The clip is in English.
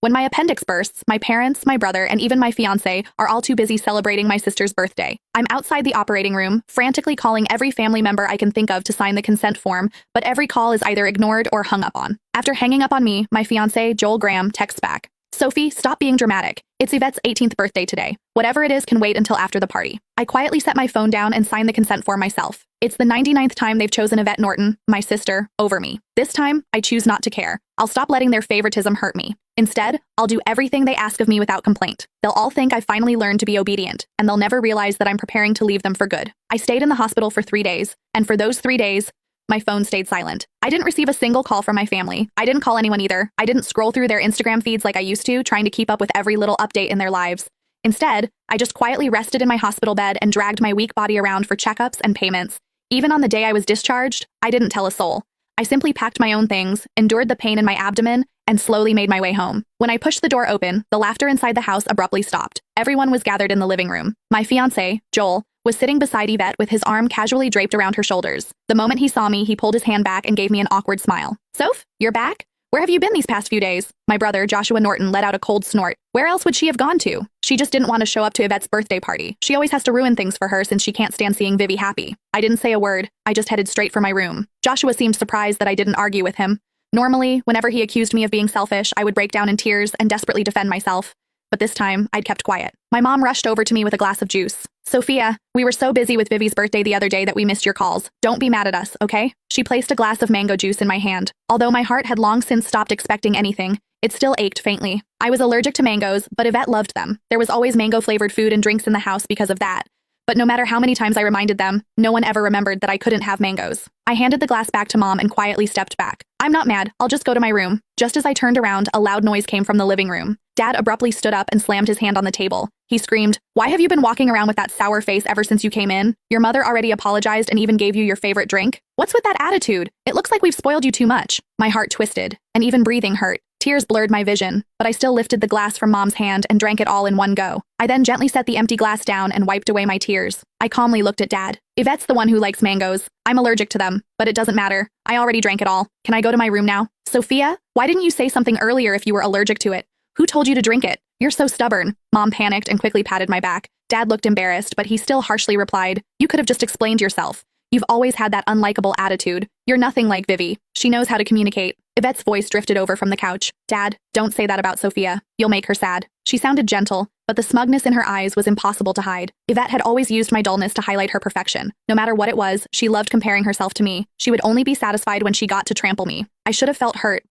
When my appendix bursts, my parents, my brother, and even my fiancé are all too busy celebrating my sister's birthday. I'm outside the operating room, frantically calling every family member I can think of to sign the consent form, but every call is either ignored or hung up on. After hanging up on me, my fiancé, Joel Graham, texts back. Sophie, stop being dramatic. It's Yvette's 18th birthday today. Whatever it is can wait until after the party. I quietly set my phone down and sign the consent form myself. It's the 99th time they've chosen Yvette Norton, my sister, over me. This time, I choose not to care. I'll stop letting their favoritism hurt me. Instead, I'll do everything they ask of me without complaint. They'll all think I finally learned to be obedient, and they'll never realize that I'm preparing to leave them for good. I stayed in the hospital for 3 days, and for those 3 days, my phone stayed silent. I didn't receive a single call from my family. I didn't call anyone either. I didn't scroll through their Instagram feeds like I used to, trying to keep up with every little update in their lives. Instead, I just quietly rested in my hospital bed and dragged my weak body around for checkups and payments. Even on the day I was discharged, I didn't tell a soul. I simply packed my own things, endured the pain in my abdomen, and slowly made my way home. When I pushed the door open, the laughter inside the house abruptly stopped. Everyone was gathered in the living room. My fiancé, Joel, was sitting beside Yvette with his arm casually draped around her shoulders. The moment he saw me, he pulled his hand back and gave me an awkward smile. Soph, you're back? Where have you been these past few days? My brother, Joshua Norton, let out a cold snort. Where else would she have gone to? She just didn't want to show up to Yvette's birthday party. She always has to ruin things for her since she can't stand seeing Vivi happy. I didn't say a word. I just headed straight for my room. Joshua seemed surprised that I didn't argue with him. Normally, whenever he accused me of being selfish, I would break down in tears and desperately defend myself. But this time, I'd kept quiet. My mom rushed over to me with a glass of juice. Sophia, we were so busy with Vivi's birthday the other day that we missed your calls. Don't be mad at us, okay? She placed a glass of mango juice in my hand. Although my heart had long since stopped expecting anything, it still ached faintly. I was allergic to mangoes, but Yvette loved them. There was always mango-flavored food and drinks in the house because of that. But no matter how many times I reminded them, no one ever remembered that I couldn't have mangoes. I handed the glass back to Mom and quietly stepped back. I'm not mad, I'll just go to my room. Just as I turned around, a loud noise came from the living room. Dad abruptly stood up and slammed his hand on the table. He screamed, "Why have you been walking around with that sour face ever since you came in? Your mother already apologized and even gave you your favorite drink. What's with that attitude? It looks like we've spoiled you too much." My heart twisted, and even breathing hurt. Tears blurred my vision, but I still lifted the glass from Mom's hand and drank it all in one go. I then gently set the empty glass down and wiped away my tears. I calmly looked at Dad. Yvette's the one who likes mangoes. I'm allergic to them, but it doesn't matter. I already drank it all. Can I go to my room now? Sophia, why didn't you say something earlier if you were allergic to it? Who told you to drink it? You're so stubborn. Mom panicked and quickly patted my back. Dad looked embarrassed, but he still harshly replied, "You could have just explained yourself. You've always had that unlikable attitude. You're nothing like Vivi. She knows how to communicate." Yvette's voice drifted over from the couch. "Dad, don't say that about Sophia. You'll make her sad." She sounded gentle, but the smugness in her eyes was impossible to hide. Yvette had always used my dullness to highlight her perfection. No matter what it was, she loved comparing herself to me. She would only be satisfied when she got to trample me. I should have felt hurt,